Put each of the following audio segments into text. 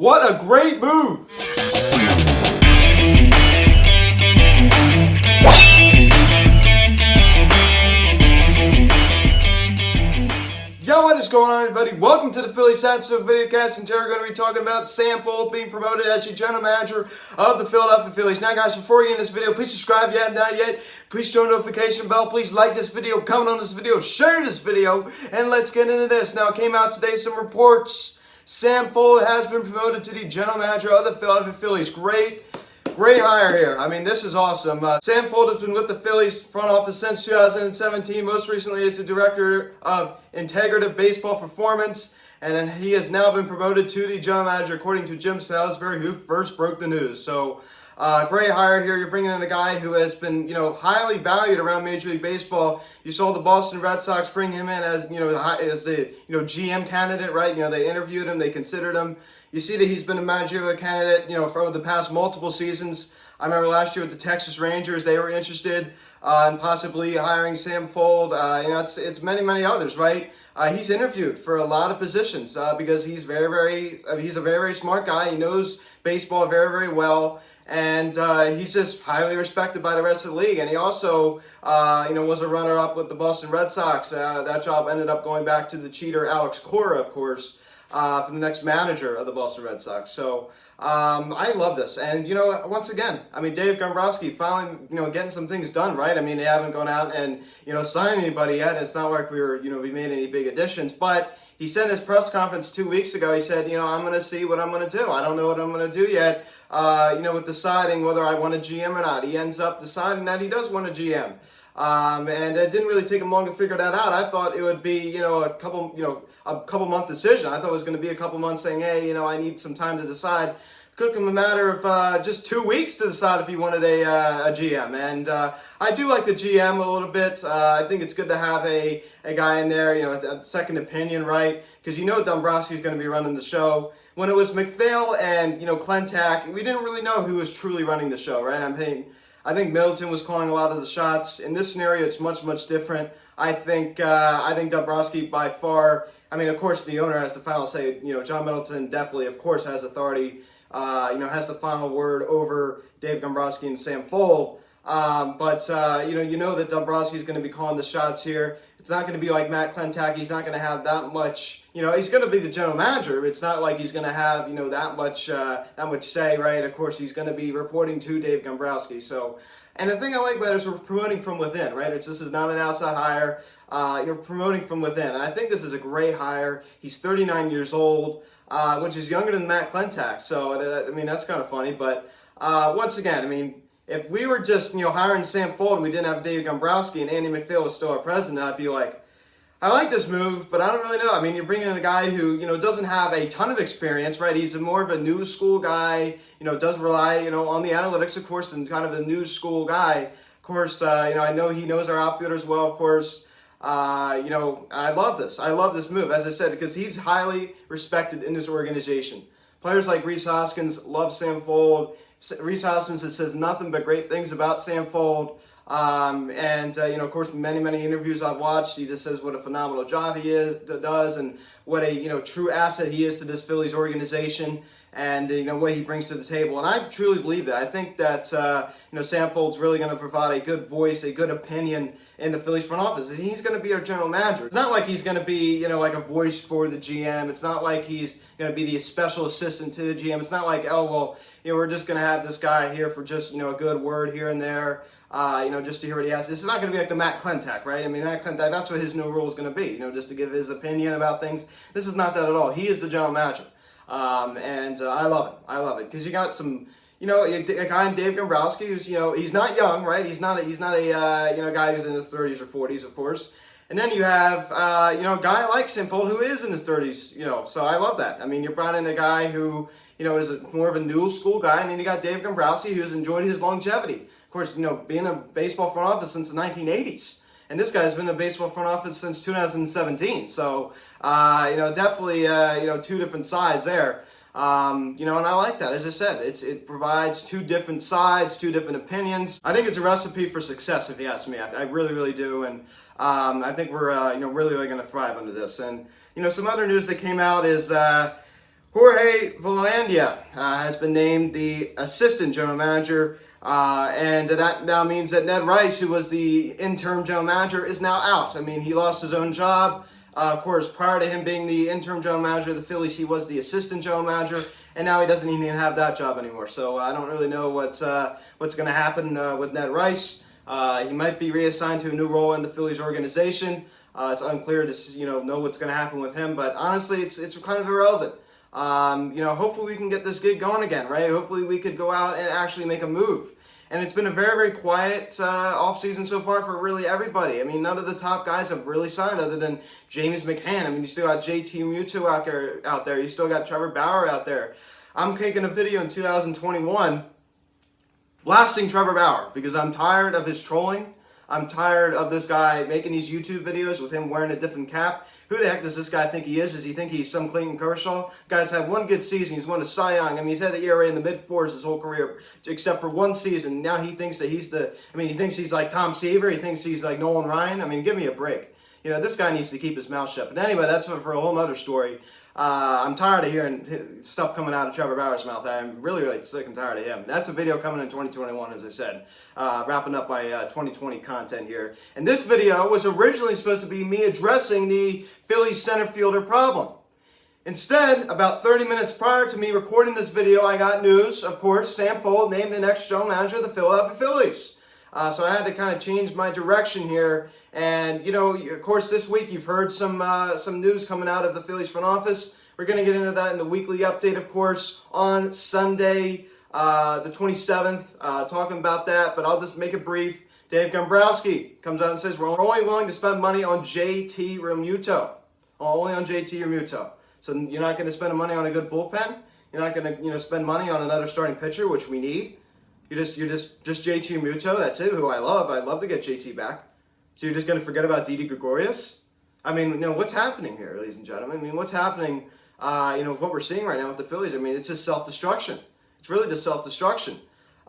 What a great move! Yo, what is going on, everybody? Welcome to the Phillies Satso videocast, and today we're going to be talking about Sam Fuld being promoted as the general manager of the Philadelphia Phillies. Now, guys, before we get in this video, please subscribe if you haven't done yet. Please turn the notification bell. Please like this video, comment on this video, share this video, and let's get into this. Now, it came out today, some reports. Sam Fuld has been promoted to the general manager of the Philadelphia Phillies. Great hire here. I mean, this is awesome. Sam Fuld has been with the Phillies front office since 2017, most recently as the director of integrative baseball performance, and then he has now been promoted to the general manager, according to Jim Salisbury, who first broke the news. So, great hire here. You're bringing in a guy who has been, highly valued around Major League Baseball. You saw the Boston Red Sox bring him in as, as the, GM candidate, right? They interviewed him, they considered him. You see that he's been a managerial candidate, for over the past multiple seasons. I remember last year with the Texas Rangers, they were interested in possibly hiring Sam Fuld. It's many others, right? He's interviewed for a lot of positions because he's he's a very smart guy. He knows baseball very well. And he's just highly respected by the rest of the league. And he also, was a runner-up with the Boston Red Sox. That job ended up going back to the cheater Alex Cora, of course, for the next manager of the Boston Red Sox. So I love this. And, once again, Dave Dombrowski finally, getting some things done, right? They haven't gone out and, signed anybody yet. It's not like we made any big additions. But he said in his press conference 2 weeks ago, he said, I'm going to see what I'm going to do. I don't know what I'm going to do yet. With deciding whether I want a GM or not. He ends up deciding that he does want a GM. And it didn't really take him long to figure that out. I thought it would be, a couple month decision. I thought it was going to be a couple months saying, hey, I need some time to decide. It took him a matter of just 2 weeks to decide if he wanted a GM. And I do like the GM a little bit. I think it's good to have a guy in there, a second opinion, right? Because Dombrowski's going to be running the show. When it was McPhail and, Klentak, we didn't really know who was truly running the show, right? I think Middleton was calling a lot of the shots. In this scenario, it's much different. I think Dombrowski by far, of course, the owner has the final say. John Middleton definitely, of course, has authority, has the final word over Dave Dombrowski and Sam Fuld. But that Dombrowski is going to be calling the shots here. It's not going to be like Matt Klentak. He's not going to have that much, he's going to be the general manager. It's not like he's going to have, that much say, right? Of course, he's going to be reporting to Dave Dombrowski. So, and the thing I like about it is we're promoting from within, right? This is not an outside hire. You're promoting from within. And I think this is a great hire. He's 39 years old, which is younger than Matt Klentak. So, that's kind of funny. But once again, if we were just, hiring Sam Fuld and we didn't have Dave Dombrowski and Andy McPhail was still our president, I'd be like, I like this move, but I don't really know. You're bringing in a guy who, doesn't have a ton of experience, right? He's more of a new school guy, does rely, on the analytics, of course, and kind of a new school guy. Of course, I know he knows our outfielders well, of course. I love this. I love this move, as I said, because he's highly respected in this organization. Players like Rhys Hoskins love Sam Fuld. Rhys Hoskins says nothing but great things about Sam Fuld. Of course, many interviews I've watched, he just says what a phenomenal job he does and what a, true asset he is to this Phillies organization and, what he brings to the table. And I truly believe that. I think that, Sam Fuld's really going to provide a good voice, a good opinion in the Phillies front office. He's going to be our general manager. It's not like he's going to be, like a voice for the GM. It's not like he's going to be the special assistant to the GM. It's not like, we're just going to have this guy here for just, a good word here and there, just to hear what he has. This is not going to be like the Matt Klentak, right? Matt Klentak, that's what his new role is going to be, just to give his opinion about things. This is not that at all. He is the general manager. I love it. I love it. Because you got some, a guy in Dave Dombrowski who's, he's not young, right? He's not a guy who's in his 30s or 40s, of course. And then you have, a guy like Sam Fuld who is in his 30s, so I love that. You brought in a guy who, is more of a new school guy, and then you got Dave Dombrowski who's enjoyed his longevity. Of course, being a baseball front office since the 1980s. And this guy's been in baseball front office since 2017. So, definitely, two different sides there. And I like that. As I said, it provides two different sides, two different opinions. I think it's a recipe for success, if you ask me. I really do. And I think we're, really going to thrive under this. And, some other news that came out is Jorge Villandia has been named the assistant general manager, and that now means that Ned Rice, who was the interim general manager, is now out. I mean, he lost his own job. Of course, prior to him being the interim general manager of the Phillies, he was the assistant general manager, and now he doesn't even have that job anymore. So I don't really know what's going to happen with Ned Rice. He might be reassigned to a new role in the Phillies organization. It's unclear to know what's going to happen with him, but honestly, it's kind of irrelevant. Hopefully we can get this gig going again, right? Hopefully we could go out and actually make a move. And it's been a very, very quiet offseason so far for really everybody. I mean, none of the top guys have really signed other than James McCann. I mean, you still got JT Muto out there. You still got Trevor Bauer out there. I'm making a video in 2021 blasting Trevor Bauer because I'm tired of his trolling. I'm tired of this guy making these YouTube videos with him wearing a different cap. Who the heck does this guy think he is? Does he think he's some Clayton Kershaw? Guy's had one good season. He's won a Cy Young. I mean, he's had the ERA in the mid-4s his whole career, except for one season. Now he thinks that he thinks he's like Tom Seaver. He thinks he's like Nolan Ryan. I mean, give me a break. This guy needs to keep his mouth shut. But anyway, that's for a whole other story. I'm tired of hearing stuff coming out of Trevor Bauer's mouth. I'm really, really sick and tired of him. That's a video coming in 2021, as I said. Wrapping up my 2020 content here. And this video was originally supposed to be me addressing the Phillies center fielder problem. Instead, about 30 minutes prior to me recording this video, I got news, of course, Sam Fuld named the next general manager of the Philadelphia Phillies. So I had to kind of change my direction here. And, of course, this week you've heard some news coming out of the Phillies front office. We're going to get into that in the weekly update, of course, on Sunday, the 27th, talking about that. But I'll just make it brief. Dave Dombrowski comes out and says, we're only willing to spend money on JT Realmuto. Only on JT Realmuto. So you're not going to spend money on a good bullpen? You're not going to spend money on another starting pitcher, which we need? You're just JT Realmuto, that's it, who I love. I'd love to get JT back. So you're just going to forget about Didi Gregorius? I mean, what's happening here, ladies and gentlemen? I mean, what's happening, what we're seeing right now with the Phillies? I mean, it's just self-destruction. It's really just self-destruction.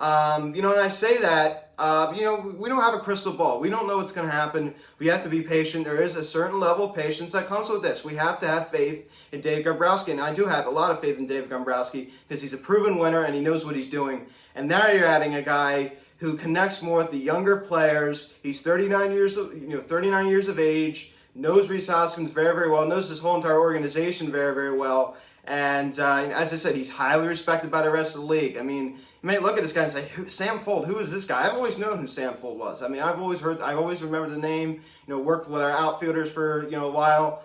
And I say that, we don't have a crystal ball. We don't know what's going to happen. We have to be patient. There is a certain level of patience that comes with this. We have to have faith in Dave Dombrowski, and I do have a lot of faith in Dave Dombrowski because he's a proven winner and he knows what he's doing. And now you're adding a guy who connects more with the younger players. He's 39 years of age, knows Rhys Hoskins very, very well, knows his whole entire organization very, very well. And as I said, he's highly respected by the rest of the league. I mean, you may look at this guy and say, Sam Fuld, who is this guy? I've always known who Sam Fuld was. I mean, I've always remembered the name, worked with our outfielders for, a while,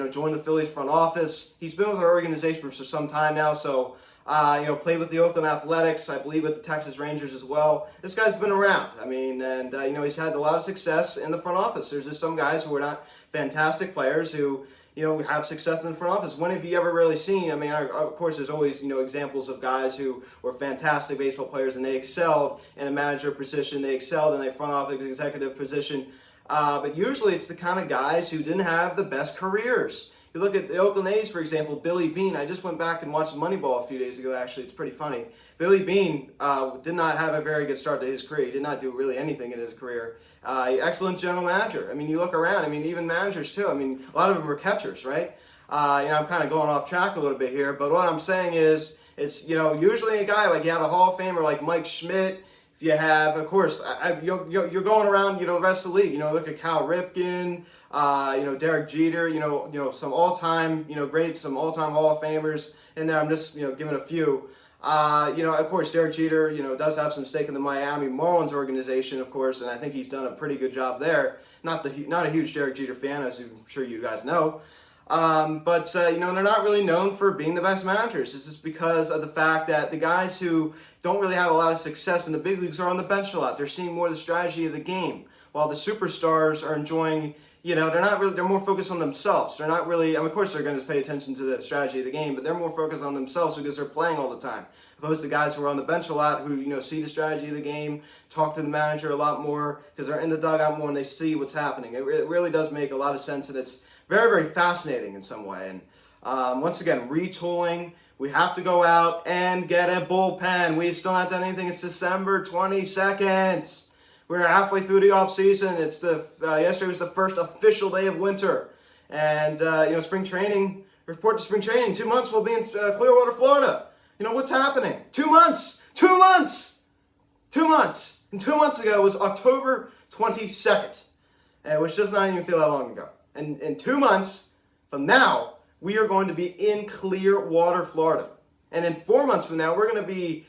joined the Phillies front office. He's been with our organization for some time now, so played with the Oakland Athletics, I believe with the Texas Rangers as well. This guy's been around. I mean, and he's had a lot of success in the front office. There's just some guys who are not fantastic players who, have success in the front office. When have you ever really seen? I mean, of course, there's always, examples of guys who were fantastic baseball players and they excelled in a manager position. They excelled in a front office executive position. But usually it's the kind of guys who didn't have the best careers. You look at the Oakland A's, for example, Billy Beane. I just went back and watched Moneyball a few days ago, actually. It's pretty funny. Billy Beane did not have a very good start to his career. He did not do really anything in his career. Excellent general manager. I mean, you look around. I mean, even managers, too. I mean, a lot of them are catchers, right? I'm kind of going off track a little bit here. But what I'm saying is, it's, usually a guy, like you have a Hall of Famer like Mike Schmidt. If you have, of course, you're going around, the rest of the league. Look at Cal Ripken. Derek Jeter, some all-time, great, some all-time Hall of Famers in there. I'm just, giving a few. Of course, Derek Jeter, does have some stake in the Miami Marlins organization, of course, and I think he's done a pretty good job there. Not a huge Derek Jeter fan, as I'm sure you guys know. But they're not really known for being the best managers. It's just because of the fact that the guys who don't really have a lot of success in the big leagues are on the bench a lot. They're seeing more of the strategy of the game, while the superstars are enjoying, they're more focused on themselves. They're not really, of course they're going to pay attention to the strategy of the game, but they're more focused on themselves because they're playing all the time. Opposed to guys who are on the bench a lot, who, see the strategy of the game, talk to the manager a lot more because they're in the dugout more and they see what's happening. It really does make a lot of sense, and it's very, very fascinating in some way. And once again, retooling. We have to go out and get a bullpen. We've still not done anything. It's December 22nd. We're halfway through the offseason. It's yesterday was the first official day of winter. And, spring training report to spring training. In 2 months, we'll be in Clearwater, Florida. You know, what's happening? 2 months! 2 months! 2 months! And 2 months ago was October 22nd, which does not even feel that long ago. And in 2 months from now, we are going to be in Clearwater, Florida. And in 4 months from now, we're going to be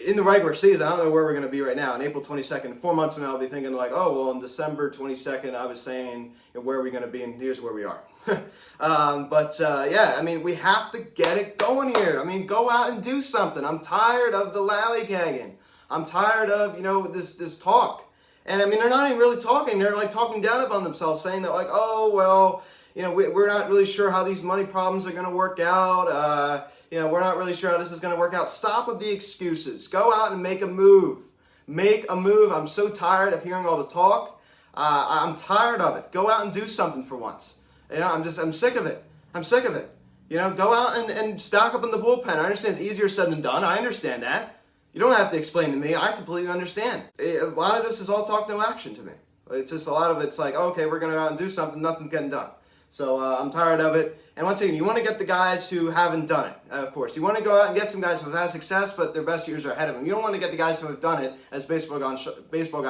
in the regular season. I don't know where we're going to be right now. On April 22nd, 4 months from now, I'll be thinking like, oh, well, on December 22nd, I was saying, where are we going to be? And here's where we are. Yeah, I mean, we have to get it going here. I mean, go out and do something. I'm tired of the lollygagging. I'm tired of, this talk. And I mean, they're not even really talking. They're like talking down upon themselves, saying that like, oh, well, we're not really sure how these money problems are going to work out. We're not really sure how this is going to work out. Stop with the excuses. Go out and make a move. Make a move. I'm so tired of hearing all the talk. I'm tired of it. Go out and do something for once. I'm sick of it. I'm sick of it. Go out and stock up in the bullpen. I understand it's easier said than done. I understand that. You don't have to explain to me. I completely understand. A lot of this is all talk, no action to me. It's just a lot of it's like, okay, we're going to go out and do something. Nothing's getting done. So I'm tired of it. And once again, you want to get the guys who haven't done it, of course. You want to go out and get some guys who have had success, but their best years are ahead of them. You don't want to get the guys who have done it, as baseball guy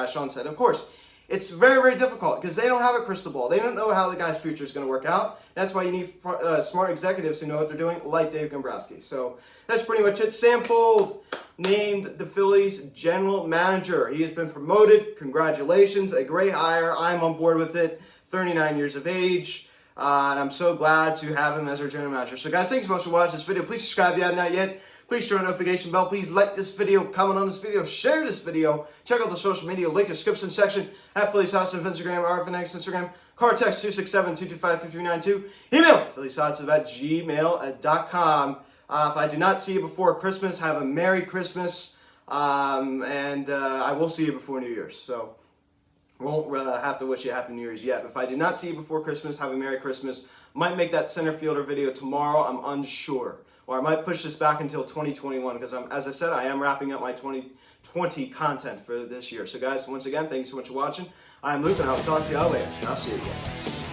Sean said. Of course, it's very, very difficult because they don't have a crystal ball. They don't know how the guy's future is going to work out. That's why you need smart executives who know what they're doing, like Dave Dombrowski. So that's pretty much it. Sam Fuld named the Phillies general manager. He has been promoted. Congratulations. A great hire. I'm on board with it. 39 years of age. And I'm so glad to have him as our general manager. So guys, thanks so much for watching this video. Please subscribe if you haven't yet. Please turn on the notification bell. Please like this video, comment on this video, share this video. Check out the social media link in the description section. At Phillies House on Instagram, RFNX Instagram. Card text 267-225-3392. Email phillieshouse@gmail.com. If I do not see you before Christmas, have a Merry Christmas. I will see you before New Year's. So won't have to wish you a Happy New Year's yet. But if I do not see you before Christmas, have a Merry Christmas. Might make that center fielder video tomorrow. I'm unsure. Or I might push this back until 2021 because, as I said, I am wrapping up my 2020 content for this year. So guys, once again, thank you so much for watching. I'm Luke, and I'll talk to y'all later. I'll see you guys.